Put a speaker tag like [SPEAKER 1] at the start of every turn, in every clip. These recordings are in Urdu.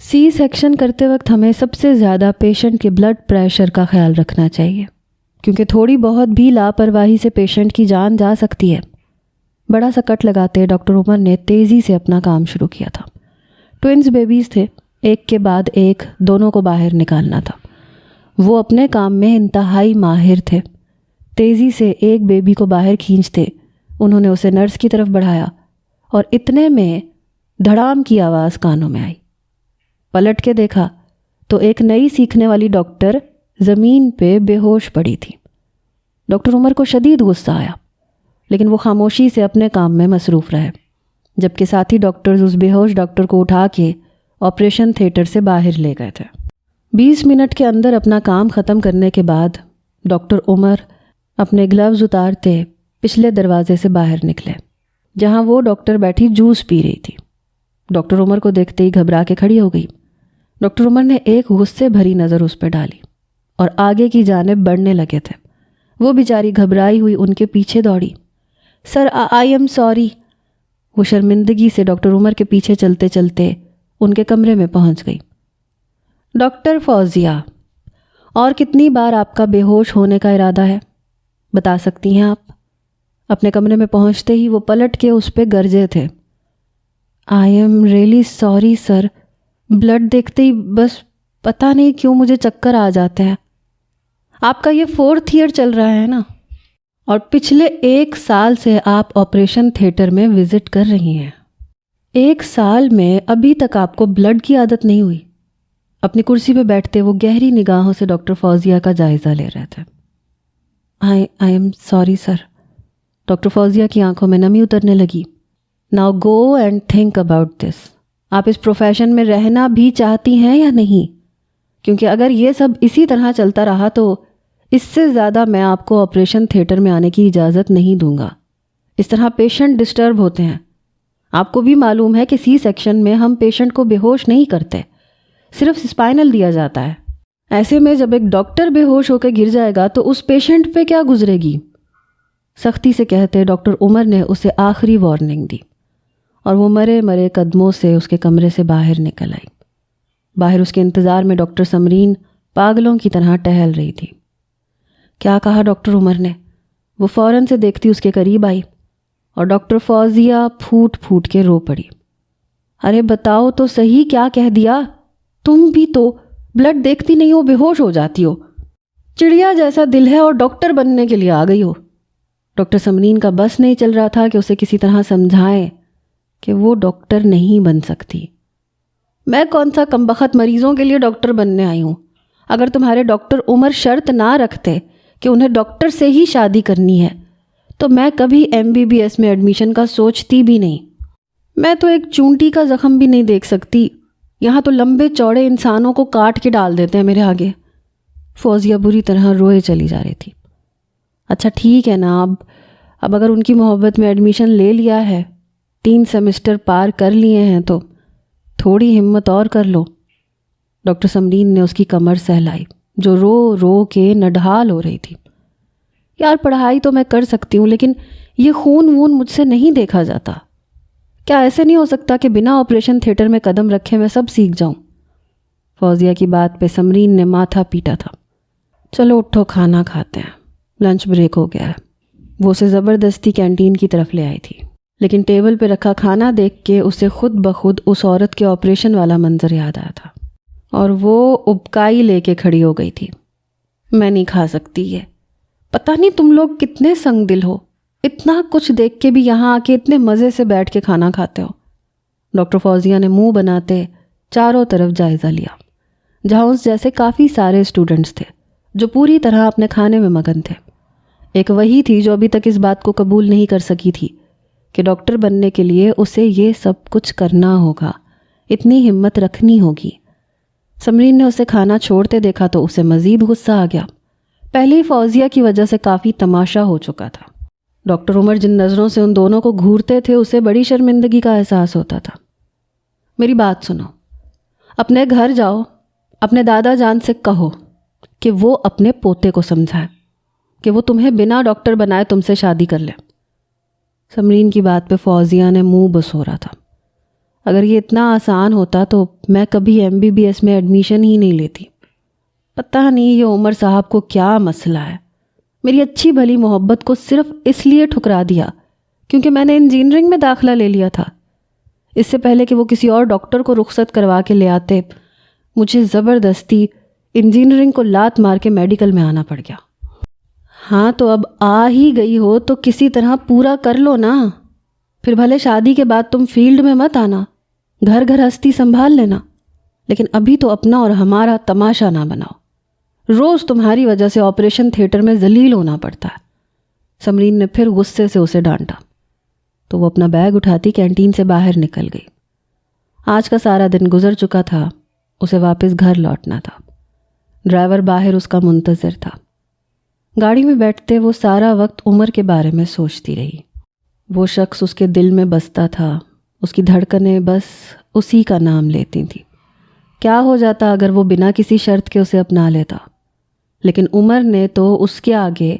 [SPEAKER 1] سی سیکشن کرتے وقت ہمیں سب سے زیادہ پیشنٹ کے بلڈ پریشر کا خیال رکھنا چاہیے، کیونکہ تھوڑی بہت بھی لاپرواہی سے پیشنٹ کی جان جا سکتی ہے۔ بڑا سا کٹ لگاتے ڈاکٹر عمر نے تیزی سے اپنا کام شروع کیا تھا۔ ٹوئنز بیبیز تھے، ایک کے بعد ایک دونوں کو باہر نکالنا تھا۔ وہ اپنے کام میں انتہائی ماہر تھے۔ تیزی سے ایک بیبی کو باہر کھینچتے انہوں نے اسے نرس کی طرف بڑھایا اور اتنے میں دھڑام کی آواز کانوں میں آئی۔ پلٹ کے دیکھا تو ایک نئی سیکھنے والی ڈاکٹر زمین پہ بے ہوش پڑی تھی۔ ڈاکٹر عمر کو شدید غصہ آیا، لیکن وہ خاموشی سے اپنے کام میں مصروف رہے، جبکہ ساتھی ڈاکٹرز اس بے ہوش ڈاکٹر کو اٹھا کے آپریشن تھیٹر سے باہر لے گئے تھے۔ 20 منٹ کے اندر اپنا کام ختم کرنے کے بعد ڈاکٹر عمر اپنے گلوز اتارتے پچھلے دروازے سے باہر نکلے، جہاں وہ ڈاکٹر بیٹھی جوس پی رہی تھی۔ ڈاکٹر عمر کو دیکھتے ہی گھبرا کے کھڑی ہو گئی۔ ڈاکٹر عمر نے ایک غصے بھری نظر اس پہ ڈالی اور آگے کی جانب بڑھنے لگے تھے۔ وہ بیچاری گھبرائی ہوئی ان کے پیچھے دوڑی۔ سر آئی ایم سوری۔ وہ شرمندگی سے ڈاکٹر عمر کے پیچھے چلتے چلتے ان کے کمرے میں پہنچ گئی۔ ڈاکٹر فوزیہ، اور کتنی بار آپ کا بے ہوش ہونے کا ارادہ ہے؟ بتا سکتی ہیں آپ؟ اپنے کمرے میں پہنچتے ہی وہ پلٹ کے اس پہ گرجے تھے۔ I am really sorry sir, blood دیکھتے ہی بس پتہ نہیں کیوں مجھے چکر آ جاتے ہیں۔ آپ کا یہ 4th ایئر چل رہا ہے نا، اور پچھلے 1 سال سے آپ آپریشن تھیٹر میں وزٹ کر رہی ہیں۔ 1 سال میں ابھی تک آپ کو بلڈ کی عادت نہیں ہوئی؟ اپنی کرسی پہ بیٹھتے وہ گہری نگاہوں سے ڈاکٹر فوزیہ کا جائزہ لے رہے تھے۔ I am sorry sir. Doctor Fauzia کی آنکھوں میں نمی اترنے لگی۔ Now go and think about this. آپ اس پروفیشن میں رہنا بھی چاہتی ہیں یا نہیں؟ کیونکہ اگر یہ سب اسی طرح چلتا رہا تو اس سے زیادہ میں آپ کو آپریشن تھیٹر میں آنے کی اجازت نہیں دوں گا۔ اس طرح پیشنٹ ڈسٹرب ہوتے ہیں۔ آپ کو بھی معلوم ہے کہ سی سیکشن میں ہم پیشنٹ کو بے ہوش نہیں کرتے، صرف اسپائنل دیا جاتا ہے۔ ایسے میں جب ایک ڈاکٹر بے ہوش ہو کے گر جائے گا تو اس پیشنٹ پہ کیا گزرے گی؟ سختی سے کہتے ڈاکٹر عمر نے اسے آخری وارننگ دی اور وہ مرے مرے قدموں سے اس کے کمرے سے باہر نکل آئی۔ باہر اس کے انتظار میں ڈاکٹر سمرین پاگلوں کی طرح ٹہل رہی تھی۔ کیا کہا ڈاکٹر عمر نے؟ وہ فوراً سے دیکھتی اس کے قریب آئی اور ڈاکٹر فوزیہ پھوٹ پھوٹ کے رو پڑی۔ ارے بتاؤ تو صحیح، کیا کہہ دیا؟ تم بھی تو بلڈ دیکھتی نہیں ہو، بے ہوش ہو جاتی ہو۔ چڑیا جیسا دل ہے اور ڈاکٹر بننے کے لیے آ گئی ہو۔ ڈاکٹر سمرین کا بس نہیں چل رہا تھا کہ اسے کسی طرح سمجھائیں کہ وہ ڈاکٹر نہیں بن سکتی۔ میں کون سا کمبخت مریضوں کے لیے ڈاکٹر بننے آئی ہوں؟ اگر تمہارے ڈاکٹر عمر شرط نہ رکھتے کہ انہیں ڈاکٹر سے ہی شادی کرنی ہے تو میں کبھی MBBS میں ایڈمیشن کا سوچتی بھی نہیں۔ میں تو ایک چونٹی کا زخم بھی نہیں دیکھ سکتی، یہاں تو لمبے چوڑے انسانوں کو کاٹ کے ڈال دیتے ہیں میرے آگے۔ فوزیہ بری طرح روئے چلی جا رہی تھی۔ اچھا ٹھیک ہے نا، اب اگر ان کی محبت میں ایڈمیشن لے لیا ہے، 3 سیمسٹر پار کر لیے ہیں، تو تھوڑی ہمت اور کر لو۔ ڈاکٹر سمرین نے اس کی کمر سہلائی جو رو رو کے نڈھال ہو رہی تھی۔ یار پڑھائی تو میں کر سکتی ہوں، لیکن یہ خون وون مجھ سے نہیں دیکھا جاتا۔ کیا ایسے نہیں ہو سکتا کہ بنا آپریشن تھیٹر میں قدم رکھے میں سب سیکھ جاؤں؟ فوزیہ کی بات پہ سمرین نے ماتھا پیٹا تھا۔ چلو اٹھو، کھانا کھاتے ہیں، لنچ بریک ہو گیا ہے۔ وہ اسے زبردستی کینٹین کی طرف لے آئی تھی، لیکن ٹیبل پہ رکھا کھانا دیکھ کے اسے خود بخود اس عورت کے آپریشن والا منظر یاد آیا تھا اور وہ ابکائی لے کے کھڑی ہو گئی تھی۔ میں نہیں کھا سکتی یہ، پتہ نہیں تم لوگ کتنے سنگ دل ہو، اتنا کچھ دیکھ کے بھی یہاں آ کے اتنے مزے سے بیٹھ کے کھانا کھاتے ہو۔ ڈاکٹر فوزیہ نے منہ بناتے چاروں طرف جائزہ لیا، جہاں اس جیسے کافی سارے اسٹوڈنٹس تھے جو پوری طرح اپنے کھانے میں مگن تھے۔ ایک وہی تھی جو ابھی تک اس بات کو قبول نہیں کر سکی تھی کہ ڈاکٹر بننے کے لیے اسے یہ سب کچھ کرنا ہوگا، اتنی ہمت رکھنی ہوگی۔ سمرین نے اسے کھانا چھوڑتے دیکھا تو اسے مزید غصہ آ گیا۔ پہلی فوزیہ کی وجہ سے کافی تماشا ہو چکا تھا۔ ڈاکٹر عمر جن نظروں سے ان دونوں کو گھورتے تھے اسے بڑی شرمندگی کا احساس ہوتا تھا۔ میری بات سنو، اپنے گھر جاؤ، اپنے دادا جان سے کہو کہ وہ اپنے پوتے کو سمجھائے کہ وہ تمہیں بنا ڈاکٹر بنائے تم سے شادی کر لے۔ سمرین کی بات پہ فوزیہ نے منہ بسورا تھا۔ اگر یہ اتنا آسان ہوتا تو میں کبھی MBBS میں ایڈمیشن ہی نہیں لیتی۔ پتہ نہیں یہ عمر صاحب کو کیا مسئلہ ہے، میری اچھی بھلی محبت کو صرف اس لیے ٹھکرا دیا کیونکہ میں نے انجینئرنگ میں داخلہ لے لیا تھا۔ اس سے پہلے کہ وہ کسی اور ڈاکٹر کو رخصت کروا کے لے آتے، مجھے زبردستی انجینئرنگ کو لات مار کے میڈیکل میں آنا پڑ گیا۔ ہاں تو اب آ ہی گئی ہو تو کسی طرح پورا کر لو نا، پھر بھلے شادی کے بعد تم فیلڈ میں مت آنا، گھر ہستی سنبھال لینا، لیکن ابھی تو اپنا اور ہمارا تماشا نہ بناؤ۔ روز تمہاری وجہ سے آپریشن تھیٹر میں ذلیل ہونا پڑتا ہے۔ سمرین نے پھر غصے سے اسے ڈانٹا تو وہ اپنا بیگ اٹھاتی کینٹین سے باہر نکل گئی۔ آج کا سارا دن گزر چکا تھا، اسے واپس گھر لوٹنا تھا۔ ڈرائیور باہر اس کا منتظر تھا۔ گاڑی میں بیٹھتے وہ سارا وقت عمر کے بارے میں سوچتی رہی۔ وہ شخص اس کے دل میں بستا تھا، اس کی دھڑکنیں بس اسی کا نام لیتی تھیں۔ کیا ہو جاتا اگر وہ بنا کسی شرط کے اسے اپنا لیتا؟ لیکن عمر نے تو اس کے آگے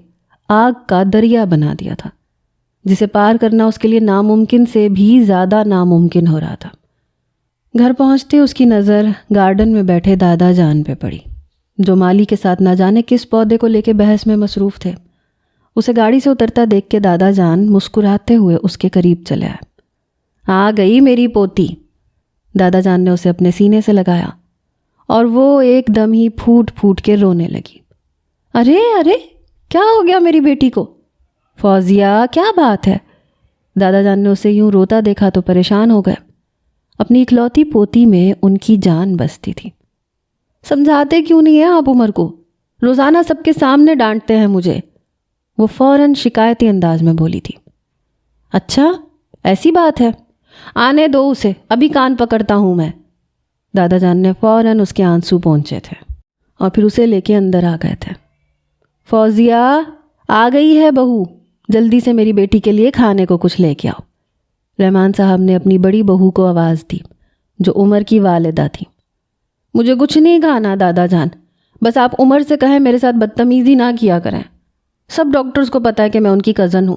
[SPEAKER 1] آگ کا دریا بنا دیا تھا، جسے پار کرنا اس کے لیے ناممکن سے بھی زیادہ ناممکن ہو رہا تھا۔ گھر پہنچتے اس کی نظر گارڈن میں بیٹھے دادا جان پہ پڑی، جو مالی کے ساتھ نہ جانے کس پودے کو لے کے بحث میں مصروف تھے۔ اسے گاڑی سے اترتا دیکھ کے دادا جان مسکراتے ہوئے اس کے قریب چلے آئے۔ آ گئی میری پوتی، دادا جان نے اسے اپنے سینے سے لگایا اور وہ ایک دم ہی پھوٹ پھوٹ کے رونے لگی۔ ارے ارے کیا ہو گیا میری بیٹی کو؟ فوزیہ کیا بات ہے؟ دادا جان نے اسے یوں روتا دیکھا تو پریشان ہو گئے۔ اپنی اکلوتی پوتی میں ان کی جان بستی تھی۔ سمجھاتے کیوں نہیں ہیں آپ عمر کو؟ روزانہ سب کے سامنے ڈانٹتے ہیں مجھے، وہ فوراً شکایتی انداز میں بولی تھی۔ اچھا ایسی بات ہے، آنے دو اسے، ابھی کان پکڑتا ہوں میں۔ دادا جان نے فوراً اس کے آنسو پہنچے تھے اور پھر اسے لے کے اندر آ گئے تھے۔ فوزیہ آ گئی ہے بہو، جلدی سے میری بیٹی کے لیے کھانے کو کچھ لے کے آؤ۔ رحمان صاحب نے اپنی بڑی بہو کو آواز دی، جو عمر کی والدہ تھی۔ مجھے کچھ نہیں کھانا دادا جان، بس آپ عمر سے کہیں میرے ساتھ بدتمیزی نہ کیا کریں۔ سب ڈاکٹرز کو پتہ ہے کہ میں ان کی کزن ہوں،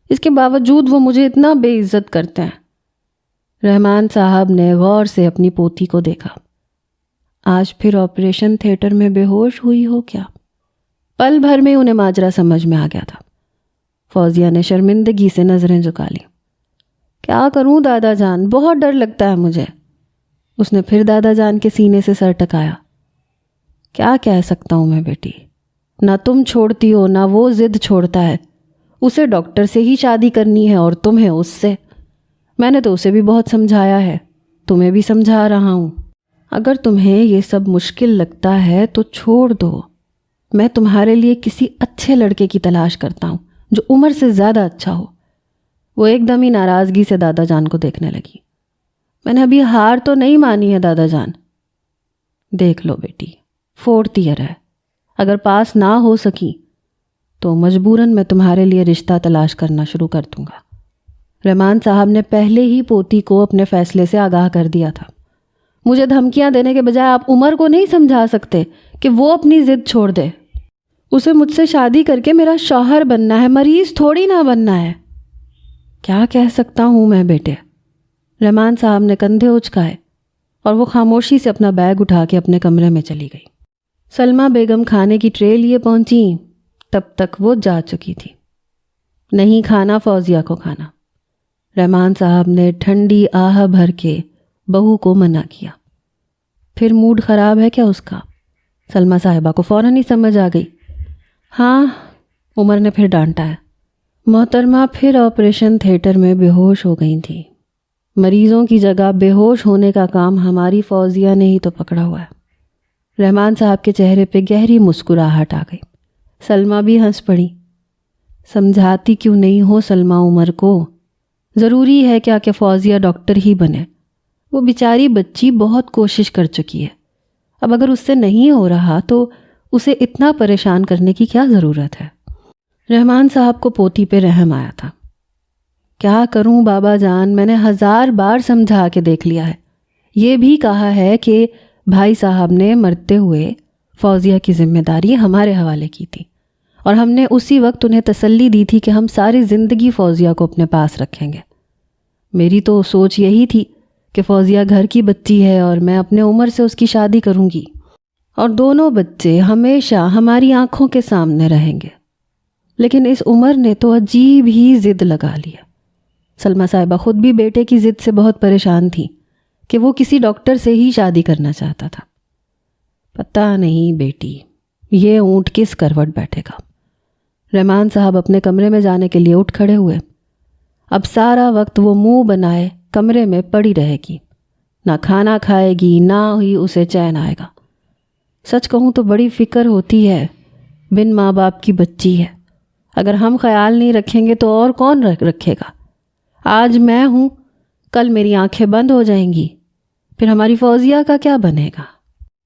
[SPEAKER 1] اس کے باوجود وہ مجھے اتنا بے عزت کرتے ہیں۔ رحمان صاحب نے غور سے اپنی پوتی کو دیکھا۔ آج پھر آپریشن تھیٹر میں بے ہوش ہوئی ہو کیا؟ پل بھر میں انہیں ماجرا سمجھ میں آ گیا تھا۔ فوزیہ نے شرمندگی سے نظریں جھکا لی۔ کیا کروں دادا جان، بہت ڈر لگتا ہے مجھے۔ اس نے پھر دادا جان کے سینے سے سر ٹکایا۔ کیا کہہ سکتا ہوں میں بیٹی، نہ تم چھوڑتی ہو نہ وہ ضد چھوڑتا ہے۔ اسے ڈاکٹر سے ہی شادی کرنی ہے اور تمہیں اس سے۔ میں نے تو اسے بھی بہت سمجھایا ہے، تمہیں بھی سمجھا رہا ہوں۔ اگر تمہیں یہ سب مشکل لگتا ہے تو چھوڑ دو، میں تمہارے لیے کسی اچھے لڑکے کی تلاش کرتا ہوں جو عمر سے زیادہ اچھا ہو۔ وہ ایک دم ہی ناراضگی سے دادا جان کو دیکھنے لگی۔ میں نے ابھی ہار تو نہیں مانی ہے دادا جان۔ دیکھ لو بیٹی، 4th ایئر ہے، اگر پاس نہ ہو سکی تو مجبوراً میں تمہارے لیے رشتہ تلاش کرنا شروع کر دوں گا۔ رحمان صاحب نے پہلے ہی پوتی کو اپنے فیصلے سے آگاہ کر دیا تھا۔ مجھے دھمکیاں دینے کے بجائے آپ عمر کو نہیں سمجھا سکتے کہ وہ اپنی ضد چھوڑ دے؟ اسے مجھ سے شادی کر کے میرا شوہر بننا ہے، مریض تھوڑی نہ بننا ہے۔ کیا کہہ سکتا ہوں میں بیٹے؟ رحمان صاحب نے کندھے اچکائے اور وہ خاموشی سے اپنا بیگ اٹھا کے اپنے کمرے میں چلی گئی۔ سلمہ بیگم کھانے کی ٹرے لیے پہنچی، تب تک وہ جا چکی تھی۔ نہیں کھانا فوزیہ کو کھانا، رحمان صاحب نے ٹھنڈی آہ بھر کے بہو کو منع کیا۔ پھر موڈ خراب ہے کیا اس کا؟ سلمہ صاحبہ کو فوراً ہی سمجھ آ گئی۔ ہاں، عمر نے پھر ڈانٹا ہے۔ محترمہ پھر آپریشن تھیٹر میں بے ہوش ہو گئی تھی۔ مریضوں کی جگہ بے ہوش ہونے کا کام ہماری فوزیہ نے ہی تو پکڑا ہوا ہے۔ رحمان صاحب کے چہرے پہ گہری مسکراہٹ آ گئی۔ سلمہ بھی ہنس پڑی۔ سمجھاتی کیوں نہیں ہو سلمہ عمر کو؟ ضروری ہے کیا کہ فوزیہ ڈاکٹر ہی بنے؟ وہ بیچاری بچی بہت کوشش کر چکی ہے، اب اگر اس سے نہیں ہو رہا تو اسے اتنا پریشان کرنے کی کیا ضرورت ہے؟ رحمان صاحب کو پوتی پہ رحم آیا تھا۔ کیا کروں بابا جان، میں نے 1000 بار سمجھا کے دیکھ لیا ہے۔ یہ بھی کہا ہے کہ بھائی صاحب نے مرتے ہوئے فوزیہ کی ذمہ داری ہمارے حوالے کی تھی، اور ہم نے اسی وقت انہیں تسلی دی تھی کہ ہم ساری زندگی فوزیہ کو اپنے پاس رکھیں گے۔ میری تو سوچ یہی تھی کہ فوزیہ گھر کی بچی ہے اور میں اپنے عمر سے اس کی شادی کروں گی اور دونوں بچے ہمیشہ ہماری آنکھوں کے سامنے رہیں گے۔ لیکن اس عمر نے تو عجیب ہی ضد لگا لیا۔ سلمیٰ صاحبہ خود بھی بیٹے کی ضد سے بہت پریشان تھی کہ وہ کسی ڈاکٹر سے ہی شادی کرنا چاہتا تھا۔ پتہ نہیں بیٹی یہ اونٹ کس کروٹ بیٹھے گا۔ رحمان صاحب اپنے کمرے میں جانے کے لیے اٹھ کھڑے ہوئے۔ اب سارا وقت وہ منہ بنائے کمرے میں پڑی رہے گی، نہ کھانا کھائے گی نہ ہی اسے چین آئے گا۔ سچ کہوں تو بڑی فکر ہوتی ہے، بن ماں باپ کی بچی ہے، اگر ہم خیال نہیں رکھیں گے تو اور کون رکھے گا؟ آج میں ہوں، کل میری آنکھیں بند ہو جائیں گی، پھر ہماری فوزیہ کا کیا بنے گا؟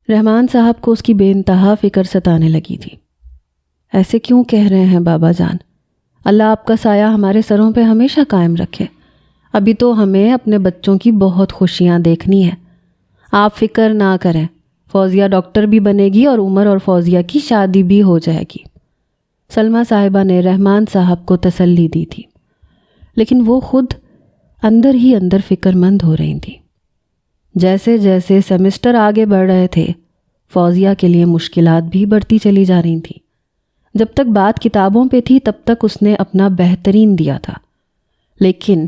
[SPEAKER 1] رحمان صاحب کو اس کی بے انتہا فکر ستانے لگی تھی۔ ایسے کیوں کہہ رہے ہیں بابا جان؟ اللہ آپ کا سایہ ہمارے سروں پہ ہمیشہ قائم رکھے۔ ابھی تو ہمیں اپنے بچوں کی بہت خوشیاں دیکھنی ہیں۔ آپ فکر نہ کریں، فوزیہ ڈاکٹر بھی بنے گی اور عمر اور فوزیہ کی شادی بھی ہو جائے گی۔ سلمیٰ صاحبہ نے رحمان صاحب کو تسلی دی تھی، لیکن وہ خود اندر ہی اندر فکر مند ہو رہی تھیں۔ جیسے جیسے سیمسٹر آگے بڑھ رہے تھے، فوزیہ کے لیے مشکلات بھی بڑھتی چلی جا رہی تھیں۔ جب تک بات کتابوں پہ تھی تب تک اس نے اپنا بہترین دیا تھا، لیکن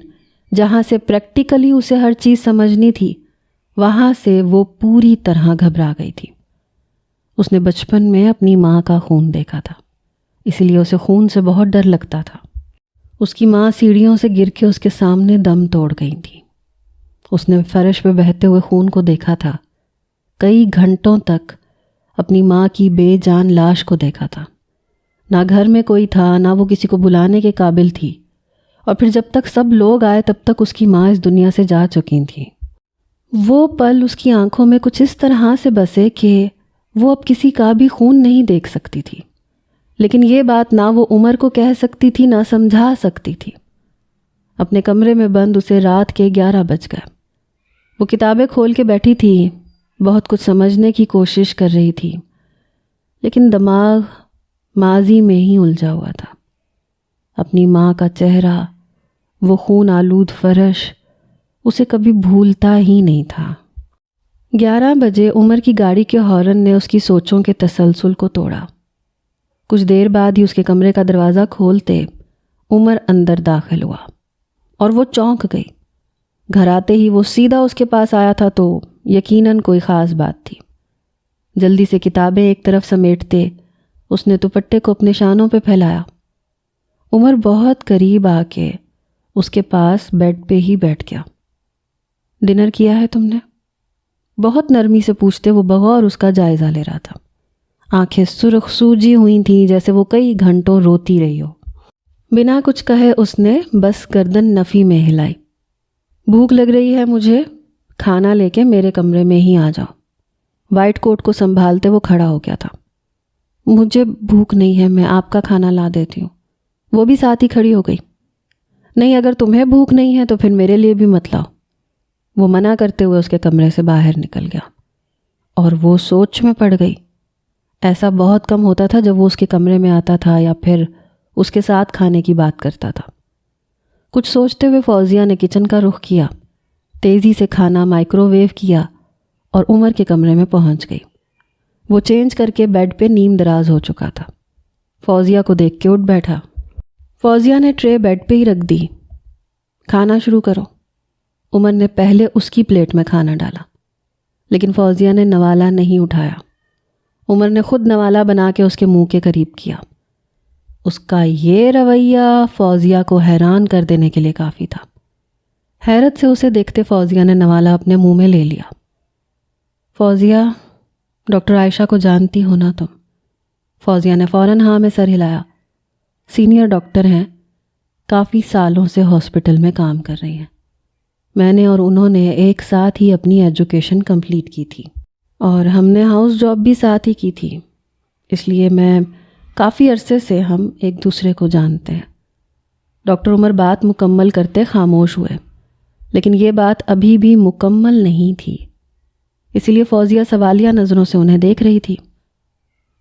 [SPEAKER 1] جہاں سے پریکٹیکلی اسے ہر چیز سمجھنی تھی وہاں سے وہ پوری طرح گھبرا گئی تھی۔ اس نے بچپن میں اپنی ماں کا خون دیکھا تھا، اس لیے اسے خون سے بہت ڈر لگتا تھا۔ اس کی ماں سیڑھیوں سے گر کے اس کے سامنے دم توڑ گئی تھی۔ اس نے فرش پہ بہتے ہوئے خون کو دیکھا تھا، کئی گھنٹوں تک اپنی ماں کی بے جان لاش کو دیکھا تھا۔ نہ گھر میں کوئی تھا، نہ وہ کسی کو بلانے کے قابل تھی، اور پھر جب تک سب لوگ آئے تب تک اس کی ماں اس دنیا سے جا چکی تھی۔ وہ پل اس کی آنکھوں میں کچھ اس طرح سے بسے کہ وہ اب کسی کا بھی خون نہیں دیکھ سکتی تھی، لیکن یہ بات نہ وہ عمر کو کہہ سکتی تھی نہ سمجھا سکتی تھی۔ اپنے کمرے میں بند اسے رات کے 11 بج گئے۔ وہ کتابیں کھول کے بیٹھی تھی، بہت کچھ سمجھنے کی کوشش کر رہی تھی، لیکن دماغ ماضی میں ہی الجھا ہوا تھا۔ اپنی ماں کا چہرہ، وہ خون آلود فرش، اسے کبھی بھولتا ہی نہیں تھا۔ 11 بجے عمر کی گاڑی کے ہارن نے اس کی سوچوں کے تسلسل کو توڑا۔ کچھ دیر بعد ہی اس کے کمرے کا دروازہ کھولتے عمر اندر داخل ہوا اور وہ چونک گئی۔ گھر آتے ہی وہ سیدھا اس کے پاس آیا تھا تو یقیناً کوئی خاص بات تھی۔ جلدی سے کتابیں ایک طرف سمیٹتے اس نے دوپٹے کو اپنے شانوں پہ پھیلایا۔ عمر بہت قریب آ کے اس کے پاس بیڈ پہ ہی بیٹھ گیا۔ ڈنر کیا ہے تم نے؟ بہت نرمی سے پوچھتے وہ بغور اس کا جائزہ لے رہا تھا۔ آنکھیں سرخ سوجی ہوئی تھیں جیسے وہ کئی گھنٹوں روتی رہی ہو۔ بنا کچھ کہے اس نے بس گردن نفی میں ہلائی۔ بھوک لگ رہی ہے مجھے، کھانا لے کے میرے کمرے میں ہی آ جاؤ۔ وائٹ کوٹ کو سنبھالتے وہ کھڑا ہو گیا تھا۔ مجھے بھوک نہیں ہے، میں آپ کا کھانا لا دیتی ہوں۔ وہ بھی ساتھ ہی کھڑی ہو گئی۔ نہیں، اگر تمہیں بھوک نہیں ہے تو پھر میرے لیے بھی مت لاؤ۔ وہ منع کرتے ہوئے اس کے کمرے سے باہر نکل گیا اور وہ سوچ میں پڑ گئی۔ ایسا بہت کم ہوتا تھا جب وہ اس کے کمرے میں آتا تھا یا پھر اس کے ساتھ کھانے کی بات کرتا تھا۔ کچھ سوچتے ہوئے فوزیہ نے کچن کا رخ کیا، تیزی سے کھانا مائکرو ویو کیا اور عمر کے کمرے میں پہنچ گئی۔ وہ چینج کر کے بیڈ پہ نیم دراز ہو چکا تھا۔ فوزیہ کو دیکھ کے اٹھ بیٹھا۔ فوزیہ نے ٹرے بیڈ پہ ہی رکھ دی۔ کھانا شروع کرو۔ عمر نے پہلے اس کی پلیٹ میں کھانا ڈالا، لیکن فوزیہ نے نوالا نہیں اٹھایا۔ عمر نے خود نوالا بنا کے اس کے منہ کے قریب کیا۔ اس کا یہ رویہ فوزیہ کو حیران کر دینے کے لیے کافی تھا۔ حیرت سے اسے دیکھتے فوزیہ نے نوالا اپنے منہ میں لے لیا۔ فوزیہ، ڈاکٹر عائشہ کو جانتی ہو نا تم؟ فوزیہ نے فوراً ہاں میں سر ہلایا۔ سینئر ڈاکٹر ہیں، کافی سالوں سے ہاسپٹل میں کام کر رہی ہیں۔ میں نے اور انہوں نے ایک ساتھ ہی اپنی ایجوکیشن کمپلیٹ کی تھی اور ہم نے ہاؤس جاب بھی ساتھ ہی کی تھی، اس لیے میں کافی عرصے سے ہم ایک دوسرے کو جانتے ہیں۔ ڈاکٹر عمر بات مکمل کرتے خاموش ہوئے، لیکن یہ بات ابھی بھی مکمل نہیں تھی، اسی لیے فوزیہ سوالیہ نظروں سے انہیں دیکھ رہی تھی،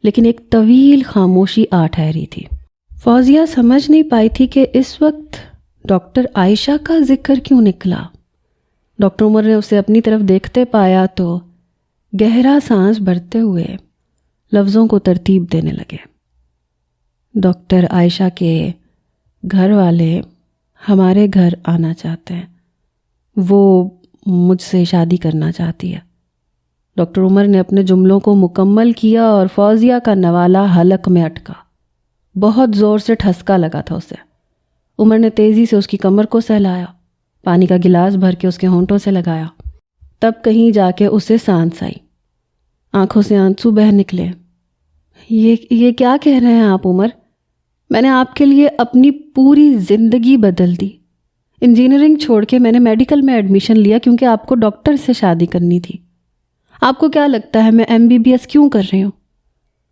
[SPEAKER 1] لیکن ایک طویل خاموشی آ ٹھہری تھی۔ فوزیہ سمجھ نہیں پائی تھی کہ اس وقت ڈاکٹر عائشہ کا ذکر کیوں نکلا۔ ڈاکٹر عمر نے اسے اپنی طرف دیکھتے پایا تو گہرا سانس بھرتے ہوئے لفظوں کو ترتیب دینے لگے۔ ڈاکٹر عائشہ کے گھر والے ہمارے گھر آنا چاہتے ہیں، وہ مجھ سے شادی کرنا چاہتی ہے۔ ڈاکٹر عمر نے اپنے جملوں کو مکمل کیا اور فوزیہ کا نوالہ حلق میں اٹکا۔ بہت زور سے ٹھسکا لگا تھا اسے۔ عمر نے تیزی سے اس کی کمر کو سہلایا، پانی کا گلاس بھر کے اس کے ہونٹوں سے لگایا۔ تب کہیں جا کے اسے سانس آئی، آنکھوں سے آنسو بہہ نکلے۔ یہ کیا کہہ رہے ہیں آپ عمر؟ میں نے آپ کے لیے اپنی پوری زندگی بدل دی۔ انجینئرنگ چھوڑ کے میں نے میڈیکل میں ایڈمیشن لیا کیونکہ آپ کو ڈاکٹر سے شادی کرنی تھی۔ آپ کو کیا لگتا ہے میں MBBS کیوں کر رہی ہوں؟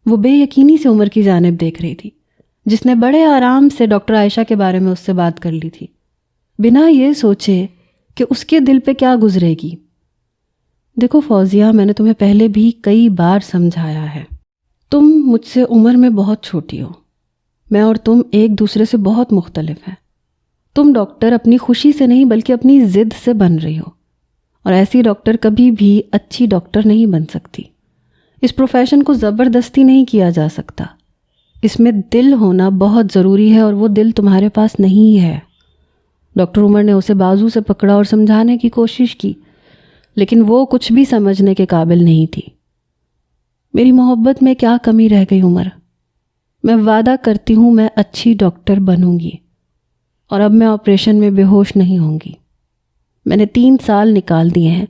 [SPEAKER 1] وہ بے یقینی سے عمر کی جانب دیکھ رہی تھی، جس نے بڑے آرام سے ڈاکٹر عائشہ کے بارے میں اس سے بات کر لی تھی، بنا یہ سوچے کہ اس کے دل پہ کیا گزرے گی۔ دیکھو فوزیہ، میں نے تمہیں پہلے بھی کئی بار سمجھایا ہے، تم مجھ سے عمر میں بہت چھوٹی ہو، میں اور تم ایک دوسرے سے بہت مختلف ہیں۔ تم ڈاکٹر اپنی خوشی سے نہیں بلکہ اپنی ضد سے بن رہی ہو، اور ایسی ڈاکٹر کبھی بھی اچھی ڈاکٹر نہیں بن سکتی۔ اس پروفیشن کو زبردستی نہیں کیا جا سکتا، اس میں دل ہونا بہت ضروری ہے، اور وہ دل تمہارے پاس نہیں ہے۔ ڈاکٹر عمر نے اسے بازو سے پکڑا اور سمجھانے کی کوشش کی، لیکن وہ کچھ بھی سمجھنے کے قابل نہیں تھی۔ میری محبت میں کیا کمی رہ گئی عمر؟ میں وعدہ کرتی ہوں میں اچھی ڈاکٹر بنوں گی، اور اب میں آپریشن میں بے ہوش نہیں ہوں گی۔ میں نے 3 سال نکال دیے ہیں،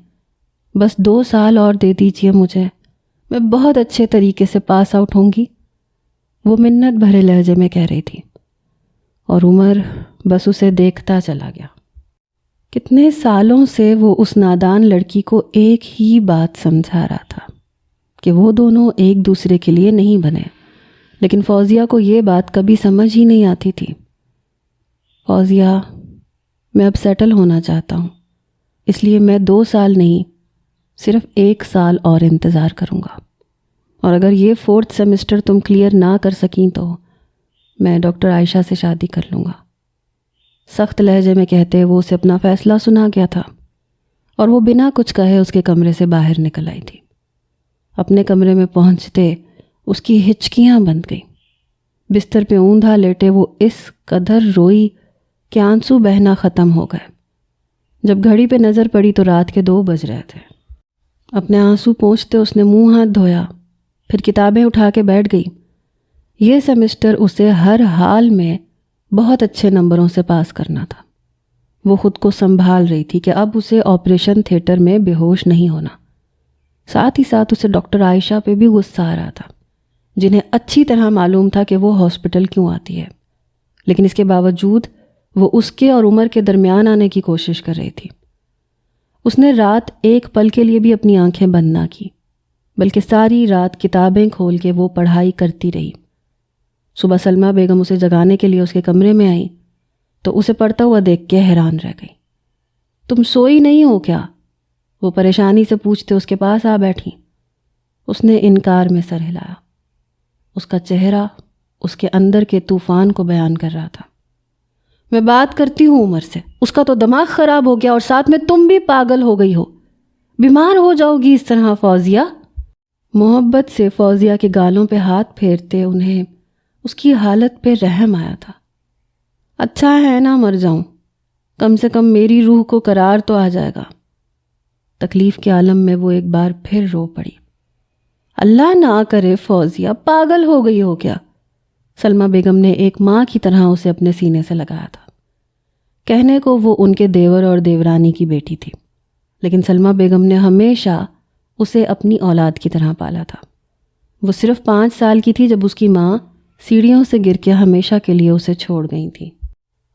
[SPEAKER 1] بس 2 سال اور دے دیجیے مجھے، میں بہت اچھے طریقے سے پاس آؤٹ ہوں گی، وہ منت بھرے لہجے میں کہہ رہی تھی، اور عمر بس اسے دیکھتا چلا گیا۔ کتنے سالوں سے وہ اس نادان لڑکی کو ایک ہی بات سمجھا رہا تھا کہ وہ دونوں ایک دوسرے کے لیے نہیں بنے، لیکن فوزیہ کو یہ بات کبھی سمجھ ہی نہیں آتی تھی۔ فوزیہ، میں اب سیٹل ہونا چاہتا ہوں، اس لیے میں 2 سال نہیں، صرف 1 سال اور انتظار کروں گا، اور اگر یہ 4تھ سیمسٹر تم کلیئر نہ کر سکیں تو میں ڈاکٹر عائشہ سے شادی کر لوں گا۔ سخت لہجے میں کہتے وہ اسے اپنا فیصلہ سنا گیا تھا، اور وہ بنا کچھ کہے اس کے کمرے سے باہر نکل آئی تھی۔ اپنے کمرے میں پہنچتے اس کی ہچکیاں بند گئیں۔ بستر پہ اوندھا لیٹے وہ اس قدر روئی کہ آنسو بہنا ختم ہو گئے۔ جب گھڑی پہ نظر پڑی تو رات کے 2 بج رہے تھے۔ اپنے آنسو پونچھتے اس نے منہ ہاتھ دھویا، پھر کتابیں اٹھا کے بیٹھ گئی۔ یہ سیمسٹر اسے ہر حال میں بہت اچھے نمبروں سے پاس کرنا تھا۔ وہ خود کو سنبھال رہی تھی کہ اب اسے آپریشن تھیٹر میں بے ہوش نہیں ہونا۔ ساتھ ہی ساتھ اسے ڈاکٹر عائشہ پہ بھی غصہ آ رہا تھا، جنہیں اچھی طرح معلوم تھا کہ وہ ہاسپٹل کیوں آتی ہے، لیکن اس کے باوجود وہ اس کے اور عمر کے درمیان آنے کی کوشش کر رہی تھی۔ اس نے رات ایک پل کے لیے بھی اپنی آنکھیں بند نہ کی، بلکہ ساری رات کتابیں کھول کے وہ پڑھائی کرتی رہی۔ صبح سلمہ بیگم اسے جگانے کے لیے اس کے کمرے میں آئی تو اسے پڑھتا ہوا دیکھ کے حیران رہ گئی۔ تم سوئی نہیں ہو کیا؟ وہ پریشانی سے پوچھتے اس کے پاس آ بیٹھی۔ اس نے انکار میں سر ہلایا۔ اس کا چہرہ اس کے اندر کے طوفان کو بیان کر رہا تھا۔ میں بات کرتی ہوں عمر سے، اس کا تو دماغ خراب ہو گیا، اور ساتھ میں تم بھی پاگل ہو گئی ہو، بیمار ہو جاؤ گی اس طرح فوزیہ۔ محبت سے فوزیہ کے گالوں پہ ہاتھ پھیرتے انہیں اس کی حالت پہ رحم آیا تھا۔ اچھا ہے نہ مر جاؤں، کم سے کم میری روح کو قرار تو آ جائے گا۔ تکلیف کے عالم میں وہ ایک بار پھر رو پڑی۔ اللہ نہ کرے فوزیہ، پاگل ہو گئی ہو کیا؟ سلمہ بیگم نے ایک ماں کی طرح اسے اپنے سینے سے لگایا تھا۔ کہنے کو وہ ان کے دیور اور دیورانی کی بیٹی تھی، لیکن سلمہ بیگم نے ہمیشہ اسے اپنی اولاد کی طرح پالا تھا۔ وہ صرف 5 سال کی تھی جب اس کی ماں سیڑھیوں سے گر کے ہمیشہ کے لیے اسے چھوڑ گئی تھی،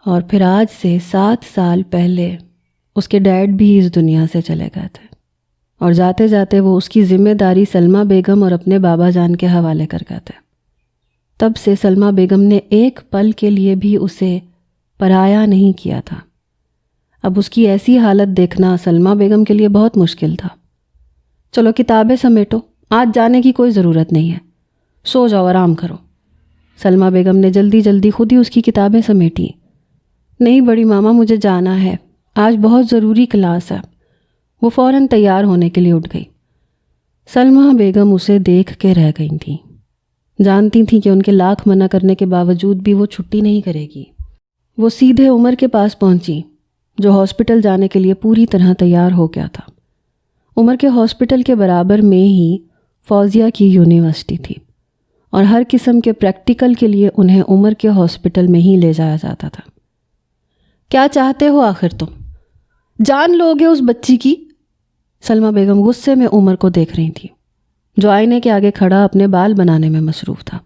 [SPEAKER 1] اور پھر آج سے 7 سال پہلے اس کے ڈیڈ بھی اس دنیا سے چلے گئے تھے، اور جاتے جاتے وہ اس کی ذمہ داری سلمہ بیگم اور اپنے بابا جان کے حوالے کر گئے تھے۔ تب سے سلمہ بیگم نے ایک پل کے لیے بھی اسے پرایا نہیں کیا تھا۔ اب اس کی ایسی حالت دیکھنا سلمہ بیگم کے لیے بہت مشکل تھا۔ چلو کتابیں سمیٹو، آج جانے کی کوئی ضرورت نہیں ہے، سو جاؤ، آرام کرو۔ سلمہ بیگم نے جلدی جلدی خود ہی اس کی کتابیں سمیٹی۔ نہیں بڑی ماما، مجھے جانا ہے، آج بہت ضروری کلاس ہے، وہ فوراً تیار ہونے کے لیے اٹھ گئی۔ سلمہ بیگم اسے دیکھ کے رہ گئی تھیں، جانتی تھیں کہ ان کے لاکھ منع کرنے کے باوجود بھی وہ چھٹی نہیں کرے گی۔ وہ سیدھے عمر کے پاس پہنچی جو ہاسپٹل جانے کے لیے پوری طرح تیار ہو گیا تھا۔ عمر کے ہاسپٹل کے برابر میں ہی فوزیہ کی یونیورسٹی تھی اور ہر قسم کے پریکٹیکل کے لیے انہیں عمر کے ہاسپٹل میں ہی لے جایا جاتا تھا۔ کیا چاہتے ہو آخر تم؟ جان لوگے اس بچی کی؟ سلمہ بیگم غصے میں عمر کو دیکھ رہی تھی جو آئینے کے آگے کھڑا اپنے بال بنانے میں مصروف تھا۔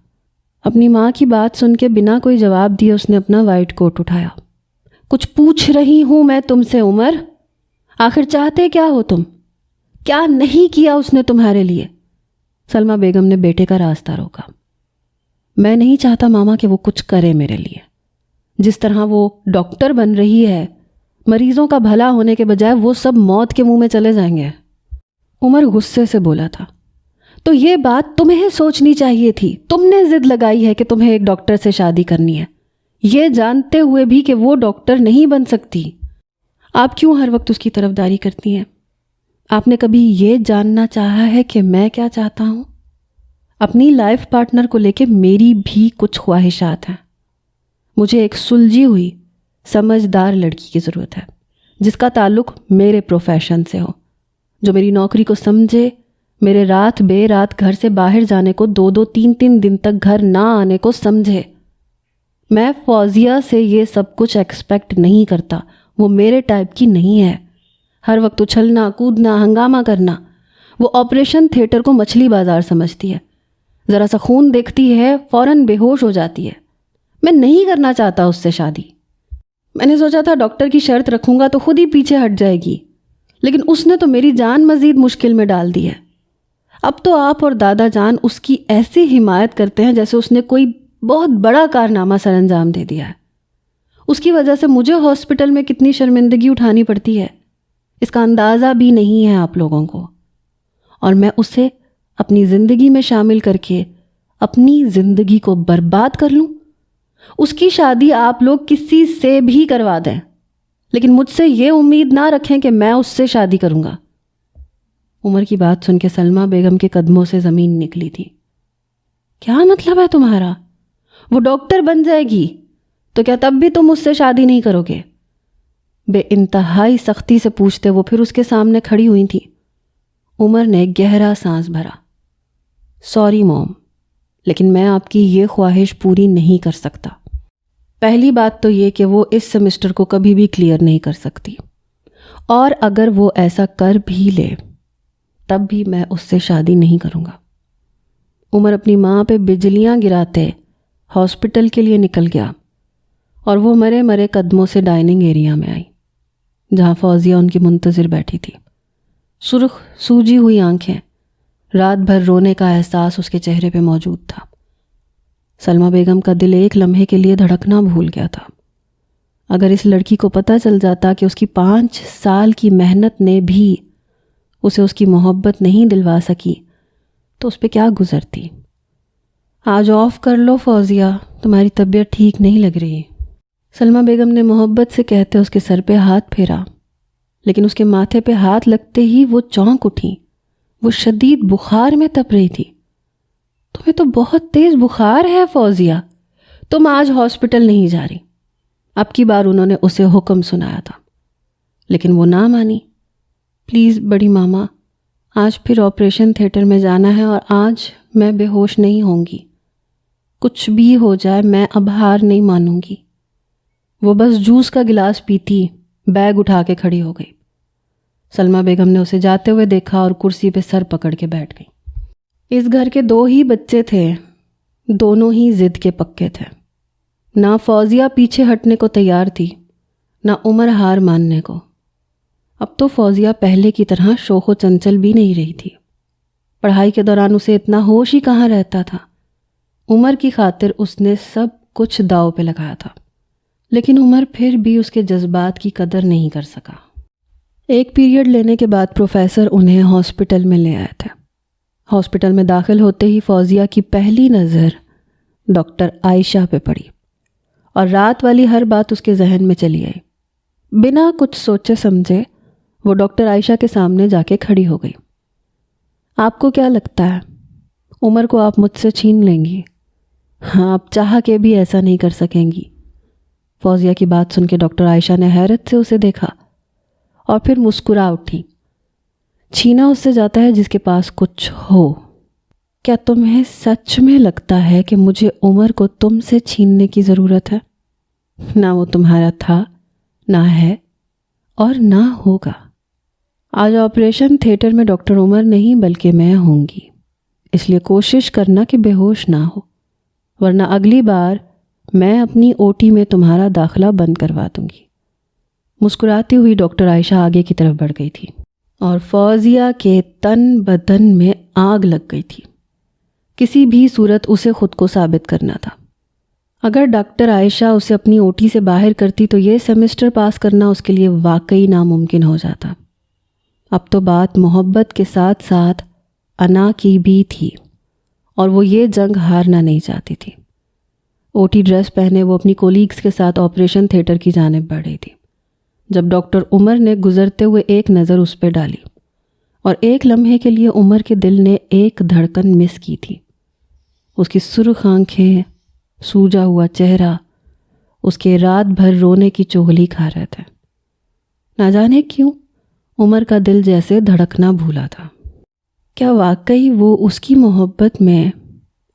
[SPEAKER 1] اپنی ماں کی بات سن کے بنا کوئی جواب دیے اس نے اپنا وائٹ کوٹ اٹھایا۔ کچھ پوچھ رہی ہوں میں تم سے عمر، آخر چاہتے کیا ہو تم؟ کیا نہیں کیا اس نے تمہارے لیے؟ سلمہ بیگم نے بیٹے کا راستہ روکا۔ میں نہیں چاہتا ماما کہ وہ کچھ کرے میرے لیے۔ جس طرح وہ ڈاکٹر بن رہی ہے، مریضوں کا بھلا ہونے کے بجائے وہ سب موت کے منہ میں چلے جائیں گے۔ عمر غصے سے بولا تھا۔ تو یہ بات تمہیں سوچنی چاہیے تھی، تم نے ضد لگائی ہے کہ تمہیں ایک ڈاکٹر سے شادی کرنی ہے، یہ جانتے ہوئے بھی کہ وہ ڈاکٹر نہیں بن سکتی۔ آپ کیوں ہر وقت اس کی طرفداری کرتی ہیں؟ آپ نے کبھی یہ جاننا چاہا ہے کہ میں کیا چاہتا ہوں؟ اپنی لائف پارٹنر کو لے کے میری بھی کچھ خواہشات ہیں۔ مجھے ایک سلجھی ہوئی سمجھدار لڑکی کی ضرورت ہے جس کا تعلق میرے پروفیشن سے ہو، جو میری نوکری کو سمجھے، میرے رات بے رات گھر سے باہر جانے کو 2-2 3-3 دن تک گھر نہ آنے کو سمجھے۔ میں فوزیہ سے یہ سب کچھ ایکسپیکٹ نہیں کرتا، وہ میرے ٹائپ کی نہیں ہے۔ ہر وقت اچھلنا کودنا ہنگامہ کرنا۔ وہ آپریشن تھیٹر کو مچھلی بازار سمجھتی ہے، ذرا سا خون دیکھتی ہے فوراً بے ہوش ہو جاتی ہے۔ میں نہیں کرنا چاہتا اس سے شادی۔ میں نے سوچا تھا ڈاکٹر کی شرط رکھوں گا تو خود ہی پیچھے ہٹ جائے گی، لیکن اس نے تو میری جان مزید مشکل میں ڈال دی ہے۔ اب تو آپ اور دادا جان اس کی ایسی حمایت کرتے ہیں جیسے اس نے کوئی بہت بڑا کارنامہ سر انجام دے دیا ہے۔ اس کی وجہ سے مجھے ہاسپٹل میں کتنی شرمندگی اٹھانی پڑتی ہے، اس کا اندازہ بھی نہیں ہے آپ لوگوں کو، اور میں اسے اپنی زندگی میں شامل کر کے اپنی زندگی کو برباد کر لوں؟ اس کی شادی آپ لوگ کسی سے بھی کروا دیں، لیکن مجھ سے یہ امید نہ رکھیں کہ میں اس سے شادی کروں گا۔ عمر کی بات سن کے سلمہ بیگم کے قدموں سے زمین نکلی تھی۔ کیا مطلب ہے تمہارا؟ وہ ڈاکٹر بن جائے گی تو کیا تب بھی تم اس سے شادی نہیں کرو گے؟ بے انتہائی سختی سے پوچھتے وہ پھر اس کے سامنے کھڑی ہوئی تھی۔ عمر نے گہرا سانس بھرا۔ سوری موم، لیکن میں آپ کی یہ خواہش پوری نہیں کر سکتا۔ پہلی بات تو یہ کہ وہ اس سیمسٹر کو کبھی بھی کلیئر نہیں کر سکتی، اور اگر وہ ایسا کر بھی لے تب بھی میں اس سے شادی نہیں کروں گا۔ عمر اپنی ماں پہ بجلیاں گراتے ہاسپٹل کے لیے نکل گیا اور وہ مرے مرے قدموں سے ڈائننگ ایریا میں آئی جہاں فوزیہ ان کی منتظر بیٹھی تھی۔ سرخ سوجی ہوئی آنکھیں، رات بھر رونے کا احساس اس کے چہرے پہ موجود تھا۔ سلمہ بیگم کا دل ایک لمحے کے لیے دھڑکنا بھول گیا تھا۔ اگر اس لڑکی کو پتہ چل جاتا کہ اس کی 5 سال کی محنت نے بھی اسے اس کی محبت نہیں دلوا سکی تو اس پہ کیا گزرتی۔ آج آف کر لو فوزیہ، تمہاری طبیعت ٹھیک نہیں لگ رہی۔ سلمہ بیگم نے محبت سے کہتے اس کے سر پہ ہاتھ پھیرا، لیکن اس کے ماتھے پہ ہاتھ لگتے ہی وہ چونک اٹھی۔ وہ شدید بخار میں تپ رہی تھی۔ تمہیں تو بہت تیز بخار ہے فوزیہ، تم آج ہاسپٹل نہیں جا رہی۔ اب کی بار انہوں نے اسے حکم سنایا تھا، لیکن وہ نہ مانی۔ پلیز بڑی ماما، آج پھر آپریشن تھیٹر میں جانا ہے اور آج میں بے ہوش نہیں ہوں گی۔ کچھ بھی ہو جائے میں اب ہار نہیں مانوں گی۔ وہ بس جوس کا گلاس پیتی بیگ اٹھا کے کھڑی ہو گئی۔ سلمہ بیگم نے اسے جاتے ہوئے دیکھا اور کرسی پہ سر پکڑ کے بیٹھ گئی۔ اس گھر کے 2 ہی بچے تھے، دونوں ہی ضد کے پکے تھے۔ نہ فوزیہ پیچھے ہٹنے کو تیار تھی، نہ عمر ہار ماننے کو۔ اب تو فوزیہ پہلے کی طرح شوخ و چنچل بھی نہیں رہی تھی۔ پڑھائی کے دوران اسے اتنا ہوش ہی کہاں رہتا تھا۔ عمر کی خاطر اس نے سب کچھ داؤ پہ لگایا تھا، لیکن عمر پھر بھی اس کے جذبات کی قدر نہیں کر سکا۔ ایک پیریڈ لینے کے بعد پروفیسر انہیں ہاسپٹل میں لے آئے تھے۔ ہاسپٹل میں داخل ہوتے ہی فوزیہ کی پہلی نظر ڈاکٹر عائشہ پہ پڑی اور رات والی ہر بات اس کے ذہن میں چلی آئی۔ بنا کچھ سوچے سمجھے وہ ڈاکٹر عائشہ کے سامنے جا کے کھڑی ہو گئی۔ آپ کو کیا لگتا ہے عمر کو آپ مجھ سے چھین لیں گی؟ ہاں، آپ چاہ کے بھی ایسا نہیں کر سکیں گی۔ فوزیہ کی بات سن کے ڈاکٹر عائشہ نے حیرت سے اسے دیکھا اور پھر مسکرا اٹھی۔ چھینا اس سے جاتا ہے جس کے پاس کچھ ہو۔ کیا تمہیں سچ میں لگتا ہے کہ مجھے عمر کو تم سے چھیننے کی ضرورت ہے؟ نہ وہ تمہارا تھا، نہ ہے، اور نہ ہوگا۔ آج آپریشن تھیٹر میں ڈاکٹر عمر نہیں بلکہ میں ہوں گی، اس لیے کوشش کرنا کہ بے ہوش نہ ہو، ورنہ اگلی بار میں اپنی اوٹی میں تمہارا داخلہ بند کروا دوں گی۔ مسکراتی ہوئی ڈاکٹر عائشہ آگے کی طرف بڑھ گئی تھی اور فوزیہ کے تن بدن میں آگ لگ گئی تھی۔ کسی بھی صورت اسے خود کو ثابت کرنا تھا۔ اگر ڈاکٹر عائشہ اسے اپنی اوٹی سے باہر کرتی تو یہ سیمسٹر پاس کرنا اس کے لیے واقعی ناممکن ہو جاتا۔ اب تو بات محبت کے ساتھ ساتھ انا کی بھی تھی اور وہ یہ جنگ ہارنا نہیں چاہتی تھی۔ اوٹی ڈریس پہنے وہ اپنی کولیگز کے ساتھ آپریشن تھیٹر کی جانب بڑھ رہی تھی جب ڈاکٹر عمر نے گزرتے ہوئے ایک نظر اس پہ ڈالی اور ایک لمحے کے لیے عمر کے دل نے ایک دھڑکن مس کی تھی۔ اس کی سرخ آنکھیں، سوجا ہوا چہرہ، اس کے رات بھر رونے کی چغلی کھا رہے تھے۔ نہ جانے کیوں عمر کا دل جیسے دھڑکنا بھولا تھا۔ کیا واقعی وہ اس کی محبت میں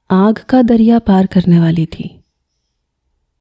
[SPEAKER 1] آگ کا دریا پار کرنے والی تھی؟